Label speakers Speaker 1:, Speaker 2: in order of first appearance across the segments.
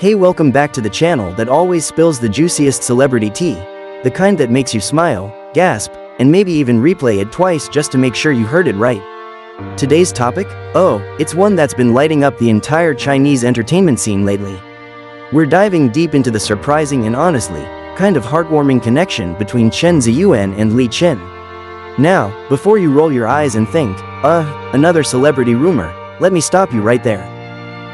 Speaker 1: Hey, welcome back to the channel that always spills the juiciest celebrity tea. The kind that makes you smile, gasp, and maybe even replay it twice just to make sure you heard it right. Today's topic? Oh, it's one that's been lighting up the entire Chinese entertainment scene lately. We're diving deep into the surprising and honestly, kind of heartwarming connection between Chen ZheYuan and Li Chen. Now, before you roll your eyes and think, another celebrity rumor, let me stop you right there.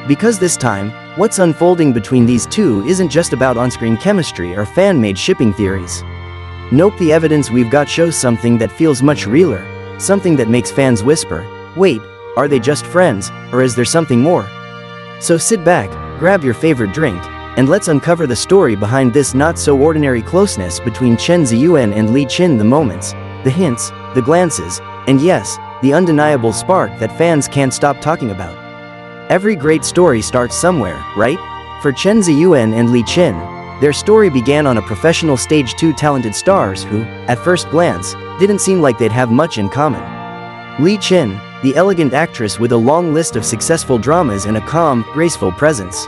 Speaker 1: Because this time, what's unfolding between these two isn't just about on-screen chemistry or fan-made shipping theories. Nope, the evidence we've got shows something that feels much realer, something that makes fans whisper, wait, are they just friends, or is there something more? So sit back, grab your favorite drink, and let's uncover the story behind this not-so-ordinary closeness between Chen ZheYuan and Li Chen. The moments, the hints, the glances, and yes, the undeniable spark that fans can't stop talking about. Every great story starts somewhere, right? For Chen ZheYuan and Li Chen, their story began on a professional stage. Two talented stars who, at first glance, didn't seem like they'd have much in common. Li Chen, the elegant actress with a long list of successful dramas and a calm, graceful presence.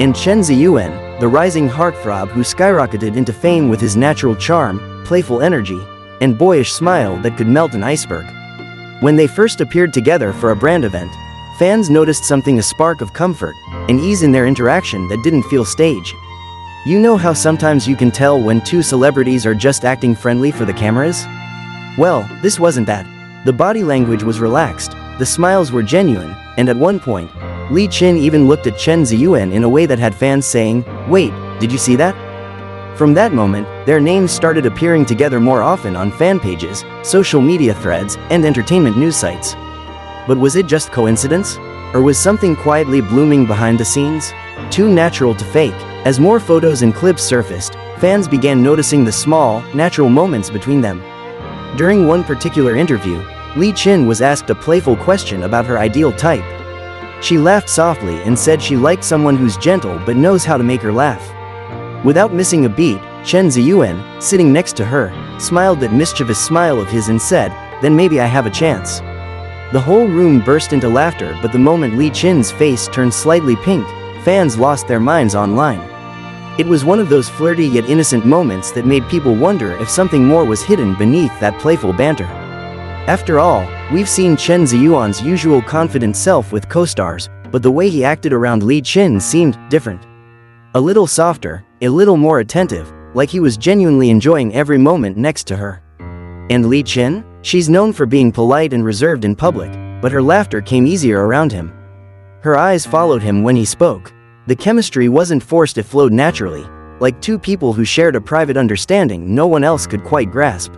Speaker 1: And Chen ZheYuan, the rising heartthrob who skyrocketed into fame with his natural charm, playful energy, and boyish smile that could melt an iceberg. When they first appeared together for a brand event, fans noticed something: a spark of comfort, and ease in their interaction that didn't feel staged. You know how sometimes you can tell when two celebrities are just acting friendly for the cameras? Well, this wasn't that. The body language was relaxed, the smiles were genuine, and at one point, Li Chen even looked at Chen ZheYuan in a way that had fans saying, wait, did you see that? From that moment, their names started appearing together more often on fan pages, social media threads, and entertainment news sites. But was it just coincidence? Or was something quietly blooming behind the scenes? Too natural to fake. As more photos and clips surfaced, fans began noticing the small, natural moments between them. During one particular interview, Li Chen was asked a playful question about her ideal type. She laughed softly and said she liked someone who's gentle but knows how to make her laugh. Without missing a beat, Chen ZheYuan, sitting next to her, smiled that mischievous smile of his and said, then maybe I have a chance. The whole room burst into laughter, but the moment Li Chen's face turned slightly pink, fans lost their minds online. It was one of those flirty yet innocent moments that made people wonder if something more was hidden beneath that playful banter. After all, we've seen Chen ZheYuan's usual confident self with co-stars, but the way he acted around Li Chen seemed different. A little softer, a little more attentive, like he was genuinely enjoying every moment next to her. And Li Chen? She's known for being polite and reserved in public, but her laughter came easier around him. Her eyes followed him when he spoke. The chemistry wasn't forced, it flowed naturally, like two people who shared a private understanding no one else could quite grasp.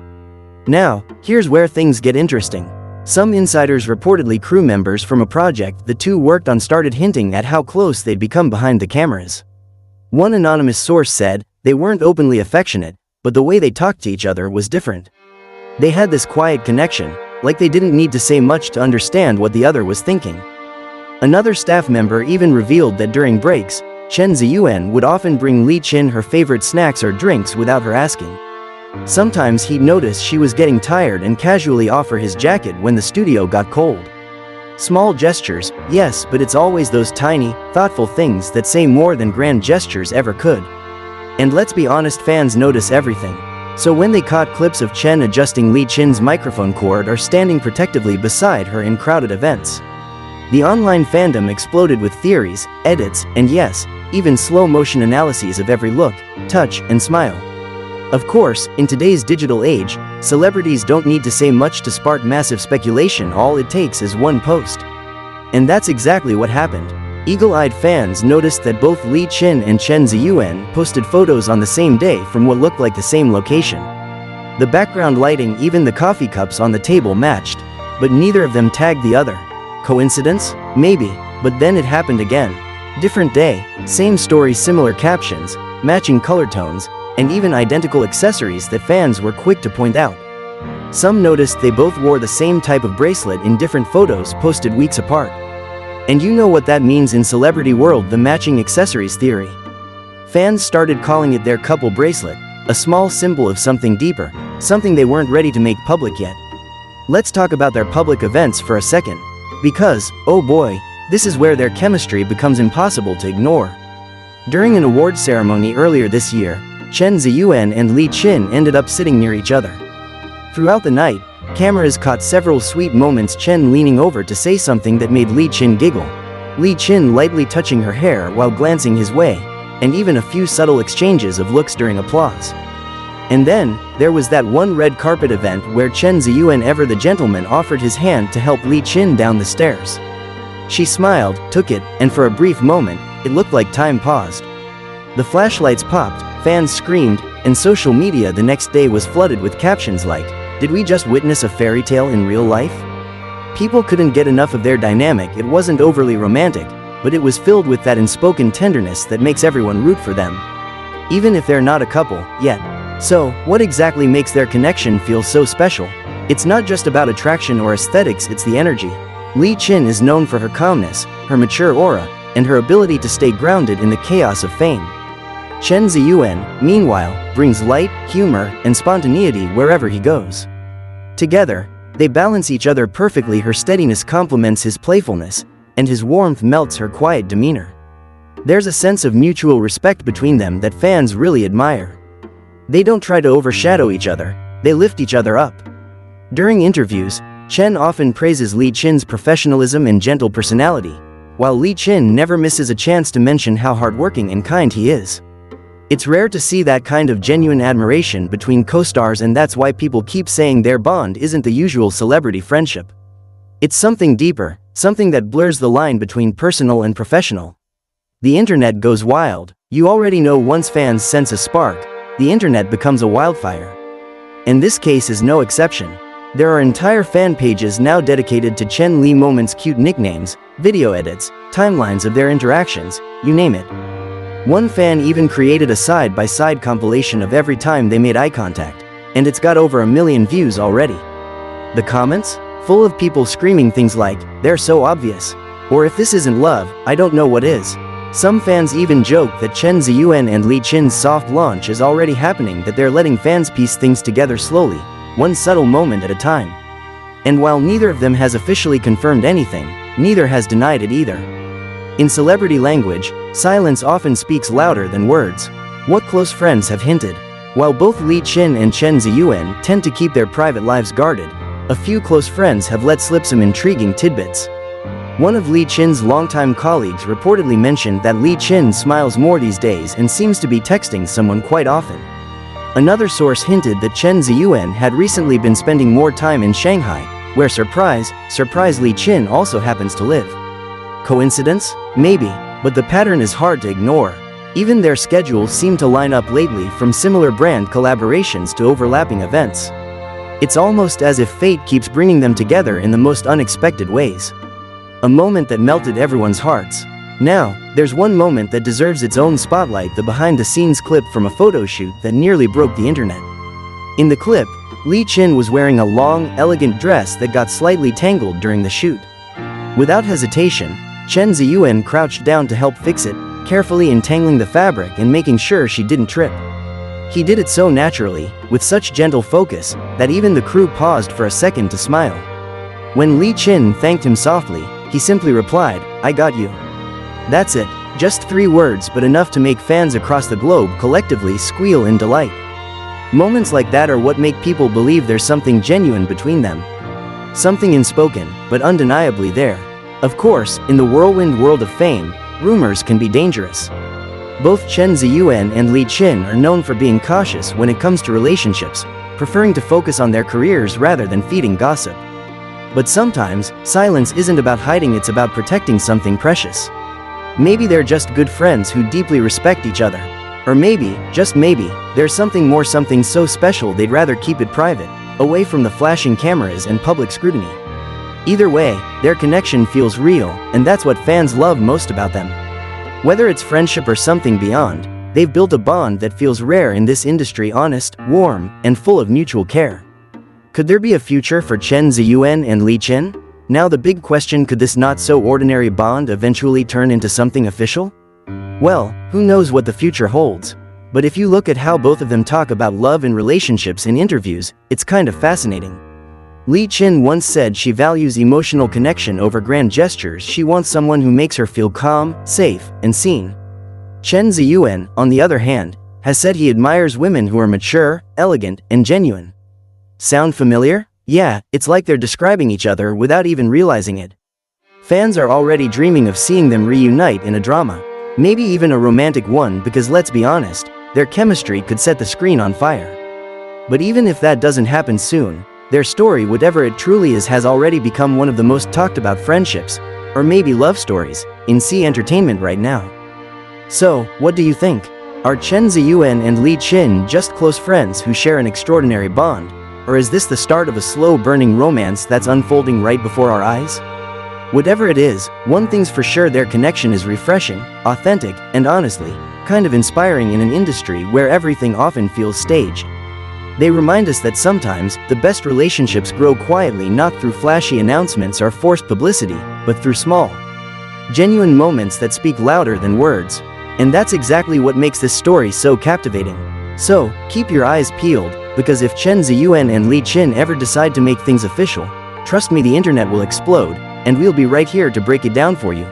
Speaker 1: Now, here's where things get interesting. Some insiders, reportedly crew members from a project the two worked on, started hinting at how close they'd become behind the cameras. One anonymous source said they weren't openly affectionate, but the way they talked to each other was different. They had this quiet connection, like they didn't need to say much to understand what the other was thinking. Another staff member even revealed that during breaks, Chen ZheYuan would often bring Li Chen her favorite snacks or drinks without her asking. Sometimes he'd notice she was getting tired and casually offer his jacket when the studio got cold. Small gestures, yes, but it's always those tiny, thoughtful things that say more than grand gestures ever could. And let's be honest, fans notice everything. So when they caught clips of Chen adjusting Li Chen's microphone cord or standing protectively beside her in crowded events, the online fandom exploded with theories, edits, and yes, even slow-motion analyses of every look, touch, and smile. Of course, in today's digital age, celebrities don't need to say much to spark massive speculation. All it takes is one post. And that's exactly what happened. Eagle-eyed fans noticed that both Li Chen and Chen ZheYuan posted photos on the same day from what looked like the same location. The background lighting, even the coffee cups on the table matched, but neither of them tagged the other. Coincidence? Maybe, but then it happened again. Different day, same story, similar captions, matching color tones, and even identical accessories that fans were quick to point out. Some noticed they both wore the same type of bracelet in different photos posted weeks apart. And you know what that means in celebrity world: the matching accessories theory. Fans started calling it their couple bracelet, a small symbol of something deeper, something they weren't ready to make public yet. Let's talk about their public events for a second. Because, oh boy, this is where their chemistry becomes impossible to ignore. During an award ceremony earlier this year, Chen ZheYuan and Li Qin ended up sitting near each other. Throughout the night, cameras caught several sweet moments, Chen leaning over to say something that made Li Qin giggle, Li Qin lightly touching her hair while glancing his way, and even a few subtle exchanges of looks during applause. And then, there was that one red carpet event where Chen ZheYuan, ever the gentleman, offered his hand to help Li Qin down the stairs. She smiled, took it, and for a brief moment, it looked like time paused. The flashlights popped, fans screamed, and social media the next day was flooded with captions like, "Did we just witness a fairy tale in real life?" People couldn't get enough of their dynamic. It wasn't overly romantic, but it was filled with that unspoken tenderness that makes everyone root for them, even if they're not a couple yet. So, what exactly makes their connection feel so special? It's not just about attraction or aesthetics, it's the energy. Li Qin is known for her calmness, her mature aura, and her ability to stay grounded in the chaos of fame. Chen ZheYuan, meanwhile, brings light, humor, and spontaneity wherever he goes. Together, they balance each other perfectly. Her steadiness complements his playfulness, and his warmth melts her quiet demeanor. There's a sense of mutual respect between them that fans really admire. They don't try to overshadow each other, they lift each other up. During interviews, Chen often praises Li Qin's professionalism and gentle personality, while Li Qin never misses a chance to mention how hardworking and kind he is. It's rare to see that kind of genuine admiration between co-stars, and that's why people keep saying their bond isn't the usual celebrity friendship. It's something deeper, something that blurs the line between personal and professional. The internet goes wild. You already know, once fans sense a spark, the internet becomes a wildfire. And this case is no exception. There are entire fan pages now dedicated to Chen Li moments, cute nicknames, video edits, timelines of their interactions, you name it. One fan even created a side-by-side compilation of every time they made eye contact, and it's got over 1 million views already. The comments? Full of people screaming things like, "They're so obvious," or "If this isn't love, I don't know what is." Some fans even joke that Chen ZheYuan and Li Qin's soft launch is already happening, that they're letting fans piece things together slowly, one subtle moment at a time. And while neither of them has officially confirmed anything, neither has denied it either. In celebrity language, silence often speaks louder than words. What close friends have hinted. While both Li Qin and Chen ZheYuan tend to keep their private lives guarded, a few close friends have let slip some intriguing tidbits. One of Li Qin's longtime colleagues reportedly mentioned that Li Qin smiles more these days and seems to be texting someone quite often. Another source hinted that Chen ZheYuan had recently been spending more time in Shanghai, where surprise Li Qin also happens to live. Coincidence? Maybe, but the pattern is hard to ignore. Even their schedules seem to line up lately, from similar brand collaborations to overlapping events. It's almost as if fate keeps bringing them together in the most unexpected ways. A moment that melted everyone's hearts. Now, there's one moment that deserves its own spotlight: the behind-the-scenes clip from a photo shoot that nearly broke the internet. In the clip, Li Qin was wearing a long, elegant dress that got slightly tangled during the shoot. Without hesitation, Chen ZheYuan crouched down to help fix it, carefully entangling the fabric and making sure she didn't trip. He did it so naturally, with such gentle focus, that even the crew paused for a second to smile. When Li Qin thanked him softly, he simply replied, "I got you." That's it, just 3 words, but enough to make fans across the globe collectively squeal in delight. Moments like that are what make people believe there's something genuine between them. Something unspoken, but undeniably there. Of course, in the whirlwind world of fame, rumors can be dangerous. Both Chen ZheYuan and Li Qin are known for being cautious when it comes to relationships, preferring to focus on their careers rather than feeding gossip. But sometimes, silence isn't about hiding, it's about protecting something precious. Maybe they're just good friends who deeply respect each other. Or maybe, just maybe, there's something more, something so special they'd rather keep it private, away from the flashing cameras and public scrutiny. Either way, their connection feels real, and that's what fans love most about them. Whether it's friendship or something beyond, they've built a bond that feels rare in this industry: honest, warm, and full of mutual care. Could there be a future for Chen ZheYuan and Li Qin? Now the big question: could this not-so-ordinary bond eventually turn into something official? Well, who knows what the future holds. But if you look at how both of them talk about love and relationships in interviews, it's kind of fascinating. Li Qin once said she values emotional connection over grand gestures. She wants someone who makes her feel calm, safe, and seen. Chen ZheYuan, on the other hand, has said he admires women who are mature, elegant, and genuine. Sound familiar? Yeah, it's like they're describing each other without even realizing it. Fans are already dreaming of seeing them reunite in a drama. Maybe even a romantic one, because let's be honest, their chemistry could set the screen on fire. But even if that doesn't happen soon, their story, whatever it truly is, has already become one of the most talked about friendships, or maybe love stories, in C entertainment right now. So, what do you think? Are Chen ZheYuan and Li Qin just close friends who share an extraordinary bond? Or is this the start of a slow-burning romance that's unfolding right before our eyes? Whatever it is, one thing's for sure: their connection is refreshing, authentic, and honestly, kind of inspiring in an industry where everything often feels staged. They remind us that sometimes, the best relationships grow quietly, not through flashy announcements or forced publicity, but through small, genuine moments that speak louder than words. And that's exactly what makes this story so captivating. So, keep your eyes peeled, because if Chen ZheYuan and Li Qin ever decide to make things official, trust me, the internet will explode, and we'll be right here to break it down for you.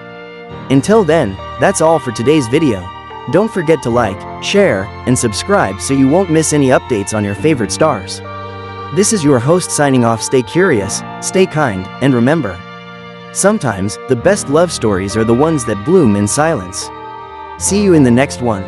Speaker 1: Until then, that's all for today's video. Don't forget to like, share, and subscribe so you won't miss any updates on your favorite stars. This is your host signing off. Stay curious, stay kind, and remember, sometimes, the best love stories are the ones that bloom in silence. See you in the next one.